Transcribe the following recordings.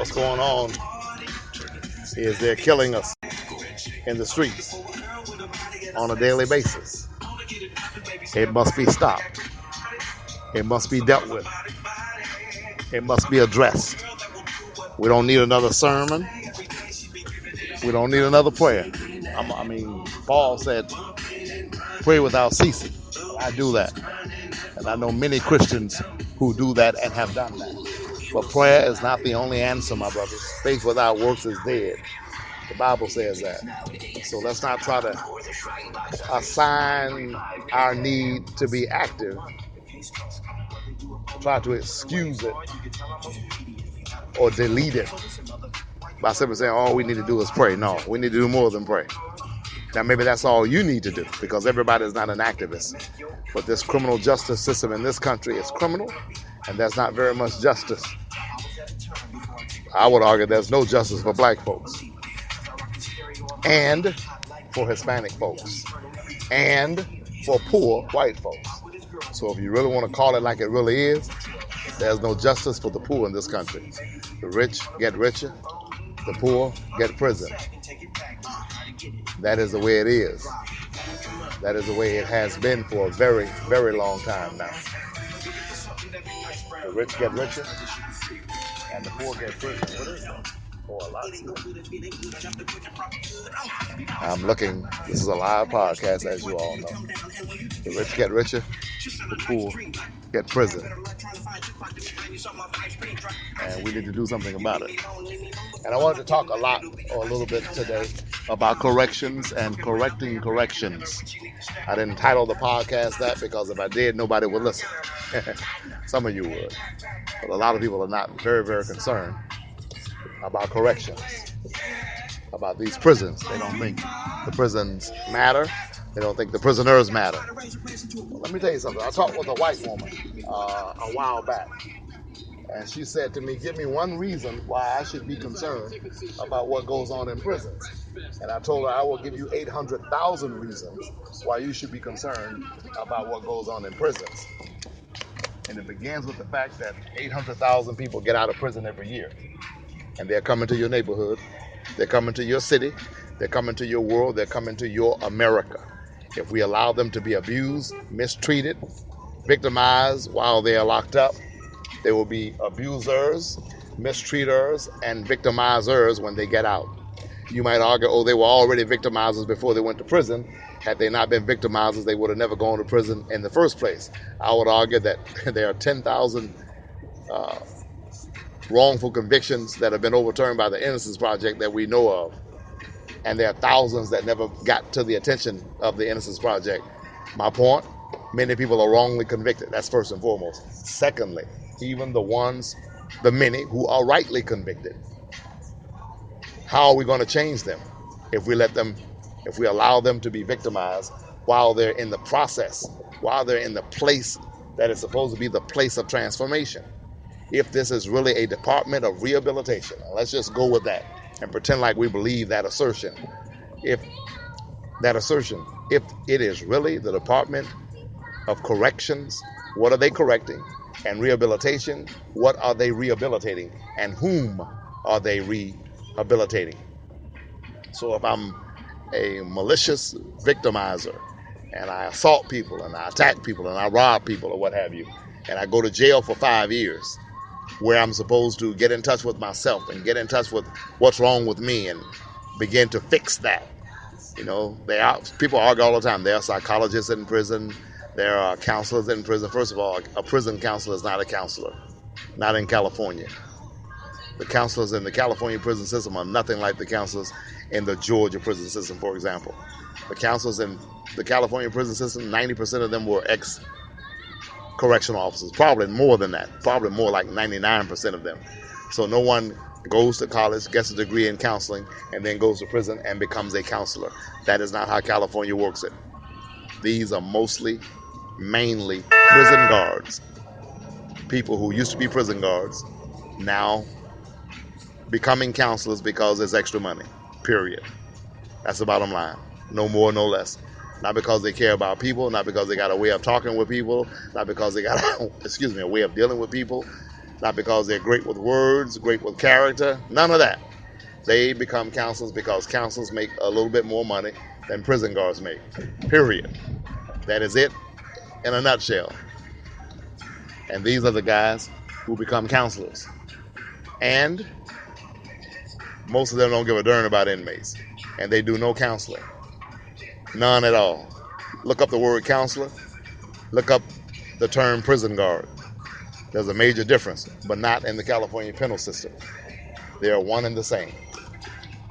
what's going on is they're killing us in the streets on a daily basis. It must be stopped. It must be dealt with. It must be addressed. We don't need another sermon. We don't need another prayer. Paul said, pray without ceasing. I do that. And I know many Christians who do that and have done that. But prayer is not the only answer, my brothers. Faith without works is dead. The Bible says that. So let's not try to assign our need to be active, try to excuse it or delete it by simply saying all we need to do is pray. No, we need to do more than pray. Now maybe that's all you need to do because everybody is not an activist. But this criminal justice system in this country is criminal and there's not very much justice. I would argue there's no justice for black folks and for Hispanic folks and for poor white folks. So if you really want to call it like it really is, there's no justice for the poor in this country. The rich get richer, the poor get prison. That is the way it is. That is the way it has been for a very, very long time now. The rich get richer and the poor get prison. What is that? I'm looking, this is a live podcast as you all know. The rich get richer, the poor get prison. And we need to do something about it. And I wanted to talk a little bit today about corrections and correcting corrections. I didn't title the podcast that because if I did, nobody would listen. Some of you would. But a lot of people are not very, very concerned about corrections, about these prisons. They don't think the prisons matter. They don't think the prisoners matter. Well, let me tell you something. I talked with a white woman a while back. And she said to me, give me one reason why I should be concerned about what goes on in prisons. And I told her I will give you 800,000 reasons why you should be concerned about what goes on in prisons. And it begins with the fact that 800,000 people get out of prison every year. And they're coming to your neighborhood. They're coming to your city. They're coming to your world. They're coming to your America. If we allow them to be abused, mistreated, victimized while they are locked up, they will be abusers, mistreaters, and victimizers when they get out. You might argue, they were already victimizers before they went to prison. Had they not been victimizers, they would have never gone to prison in the first place. I would argue that there are 10,000 wrongful convictions that have been overturned by the Innocence Project that we know of. And there are thousands that never got to the attention of the Innocence Project. My point, many people are wrongly convicted. That's first and foremost. Secondly, even the many who are rightly convicted. How are we going to change them if we allow them to be victimized while they're in the process, while they're in the place that is supposed to be the place of transformation? If this is really a department of rehabilitation, let's just go with that and pretend like we believe that assertion. If it is really the department of corrections, what are they correcting? And rehabilitation, what are they rehabilitating? And whom are they rehabilitating? So if I'm a malicious victimizer and I assault people and I attack people and I rob people or what have you, and I go to jail for 5 years, where I'm supposed to get in touch with myself and get in touch with what's wrong with me and begin to fix that. People argue all the time. There are psychologists in prison. There are counselors in prison. First of all, a prison counselor is not a counselor, not in California. The counselors in the California prison system are nothing like the counselors in the Georgia prison system, for example. The counselors in the California prison system, 90% of them were ex-correctional officers, probably more than that, probably more like 99% of them. So no one goes to college, gets a degree in counseling, and then goes to prison and becomes a counselor. That is not how California works it. These are mainly prison guards. People who used to be prison guards now becoming counselors because there's extra money, period. That's the bottom line. No more, no less. Not because they care about people, not because they got a way of talking with people, not because they got a way of dealing with people. not because they're great with words, great with character, none of that. They become counselors because counselors make a little bit more money than prison guards make, period. That is it in a nutshell. And these are the guys who become counselors. And most of them don't give a darn about inmates. And they do no counseling. None at all. Look up the word counselor. Look up the term prison guard. There's a major difference, but not in the California penal system. They are one and the same.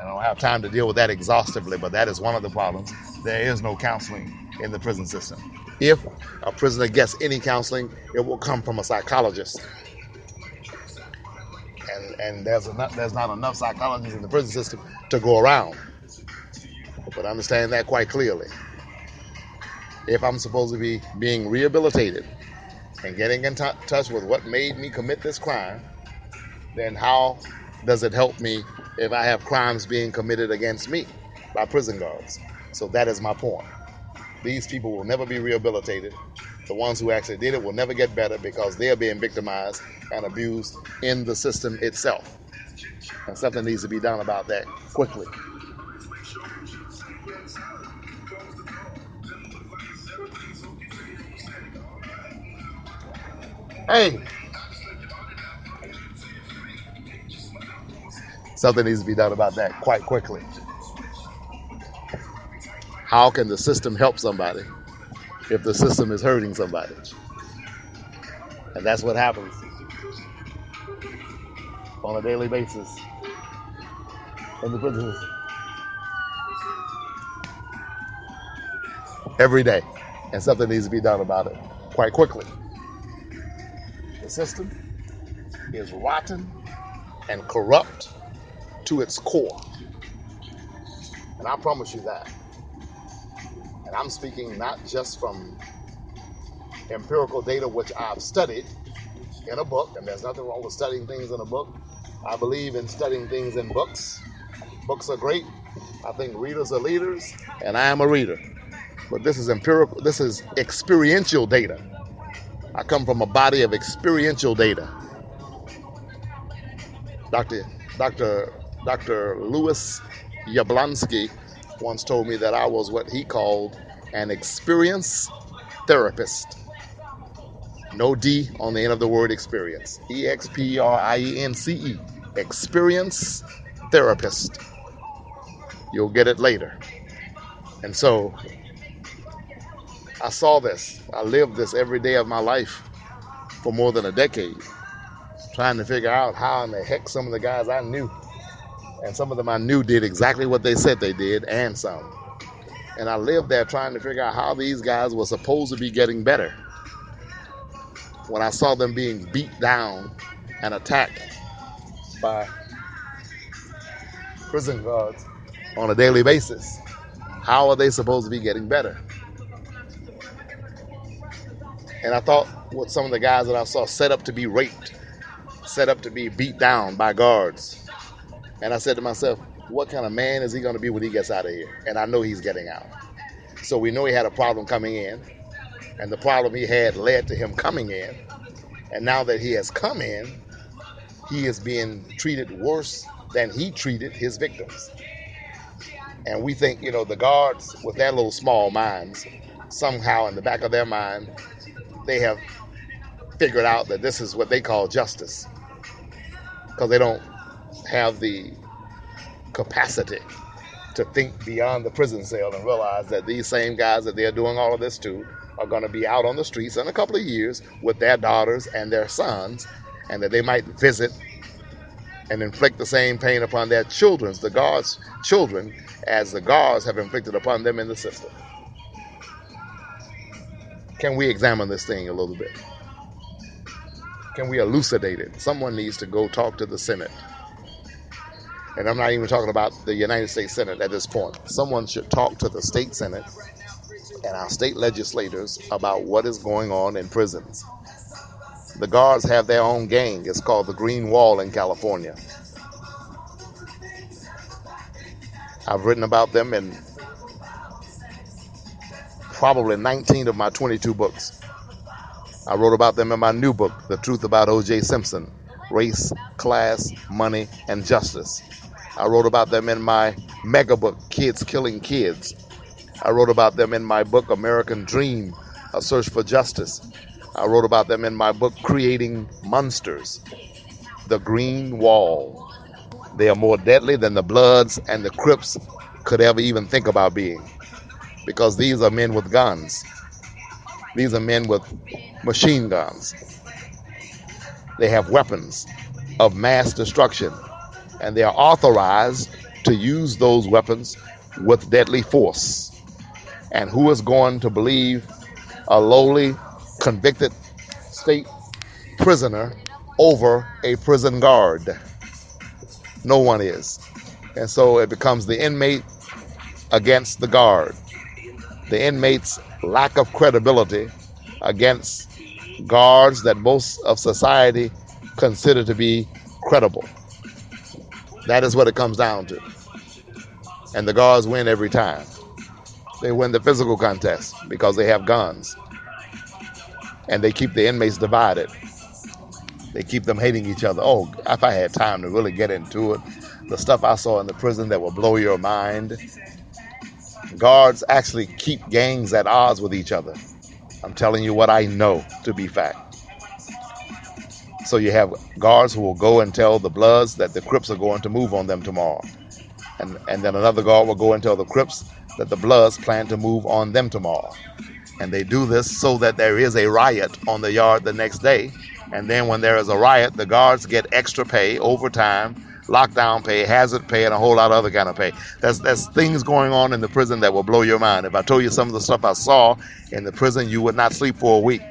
I don't have time to deal with that exhaustively, but that is one of the problems. There is no counseling in the prison system. If a prisoner gets any counseling, it will come from a psychologist. And there's not enough psychologists in the prison system to go around. But understand that quite clearly. If I'm supposed to be being rehabilitated and getting in touch with what made me commit this crime, then how does it help me if I have crimes being committed against me by prison guards? So that is my point. These people will never be rehabilitated. The ones who actually did it will never get better because they are being victimized and abused in the system itself. And something needs to be done about that quickly. Hey! Something needs to be done about that quite quickly. How can the system help somebody if the system is hurting somebody? And that's what happens on a daily basis in the prison system. Every day. And something needs to be done about it quite quickly. The system is rotten and corrupt to its core. And I promise you that. And I'm speaking not just from empirical data, which I've studied in a book, and there's nothing wrong with studying things in a book. I believe in studying things in books. Books are great. I think readers are leaders, and I am a reader. But this is empirical, this is experiential data. I come from a body of experiential data. Dr. Louis Yablonsky once told me that I was what he called an experience therapist. No D on the end of the word experience. EXPERIENCE. Experience therapist. You'll get it later. And so I saw this. I lived this every day of my life for more than a decade, trying to figure out how in the heck some of the guys I knew, and some of them I knew did exactly what they said they did, and some. And I lived there trying to figure out how these guys were supposed to be getting better when I saw them being beat down and attacked by prison guards on a daily basis. How are they supposed to be getting better? And I thought with some of the guys that I saw set up to be raped, set up to be beat down by guards. And I said to myself, what kind of man is he going to be when he gets out of here? And I know he's getting out. So we know he had a problem coming in, and the problem he had led to him coming in. And now that he has come in, he is being treated worse than he treated his victims. And we think, the guards with their little small minds, somehow in the back of their mind, they have figured out that this is what they call justice. Because they don't have the capacity to think beyond the prison cell and realize that these same guys that they're doing all of this to are going to be out on the streets in a couple of years with their daughters and their sons, and that they might visit and inflict the same pain upon their children, the guards' children, as the guards have inflicted upon them in the system. Can we examine this thing a little bit? Can we elucidate it? Someone needs to go talk to the Senate. And I'm not even talking about the United States Senate at this point. Someone should talk to the state Senate and our state legislators about what is going on in prisons. The guards have their own gang. It's called the Green Wall in California. I've written about them in probably 19 of my 22 books. I wrote about them in my new book, The Truth About O.J. Simpson, Race, Class, Money, and Justice. I wrote about them in my mega book, Kids Killing Kids. I wrote about them in my book, American Dream, A Search for Justice. I wrote about them in my book, Creating Monsters, The Green Wall. They are more deadly than the Bloods and the Crips could ever even think about being, because these are men with guns. These are men with machine guns. They have weapons of mass destruction, and they are authorized to use those weapons with deadly force. And who is going to believe a lowly, convicted state prisoner over a prison guard? No one is. And so it becomes the inmate against the guard. The inmate's lack of credibility against guards that most of society consider to be credible. That is what it comes down to. And the guards win every time. They win the physical contest because they have guns. And they keep the inmates divided. They keep them hating each other. Oh, if I had time to really get into it, the stuff I saw in the prison that will blow your mind. Guards actually keep gangs at odds with each other. I'm telling you what I know to be fact. So you have guards who will go and tell the Bloods that the Crips are going to move on them tomorrow. And then another guard will go and tell the Crips that the Bloods plan to move on them tomorrow. And they do this so that there is a riot on the yard the next day. And then when there is a riot, the guards get extra pay, overtime, lockdown pay, hazard pay, and a whole lot of other kind of pay. There's things going on in the prison that will blow your mind. If I told you some of the stuff I saw in the prison, you would not sleep for a week.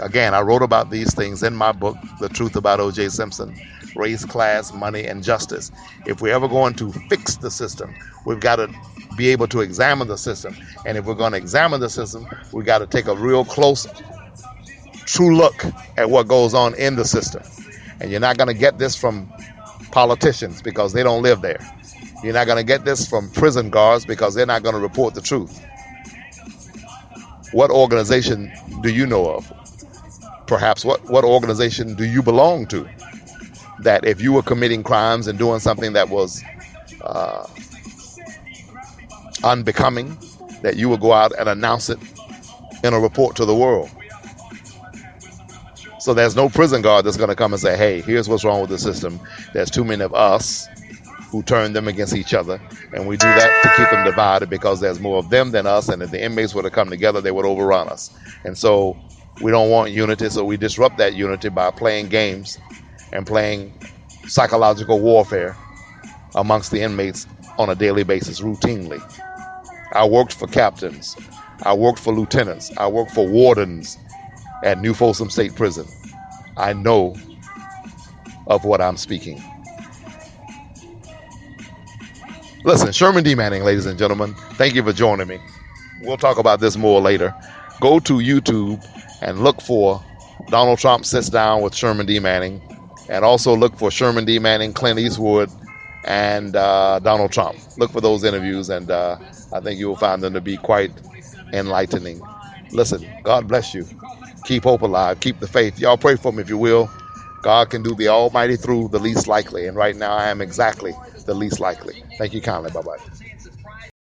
Again, I wrote about these things in my book, The Truth About O.J. Simpson, Race, Class, Money, and Justice. If we're ever going to fix the system, we've got to be able to examine the system. And if we're going to examine the system, we've got to take a real close, true look at what goes on in the system. And you're not going to get this from politicians because they don't live there. You're not going to get this from prison guards because they're not going to report the truth. What organization do you know of? Perhaps what organization do you belong to that if you were committing crimes and doing something that was unbecoming, that you would go out and announce it in a report to the world? So there's no prison guard that's going to come and say, hey, here's what's wrong with the system. There's too many of us who turn them against each other, and we do that to keep them divided because there's more of them than us, and if the inmates were to come together, they would overrun us. And so we don't want unity, so we disrupt that unity by playing games and playing psychological warfare amongst the inmates on a daily basis, routinely. I worked for captains. I worked for lieutenants. I worked for wardens at New Folsom State Prison. I know of what I'm speaking. Listen, Sherman D. Manning, ladies and gentlemen, thank you for joining me. We'll talk about this more later. Go to YouTube and look for Donald Trump Sits Down with Sherman D. Manning, and also look for Sherman D. Manning, Clint Eastwood, and Donald Trump. Look for those interviews, and I think you will find them to be quite enlightening. Listen, God bless you. Keep hope alive. Keep the faith. Y'all pray for me if you will. God can do the almighty through the least likely, and right now I am exactly the least likely. Thank you kindly. Bye-bye.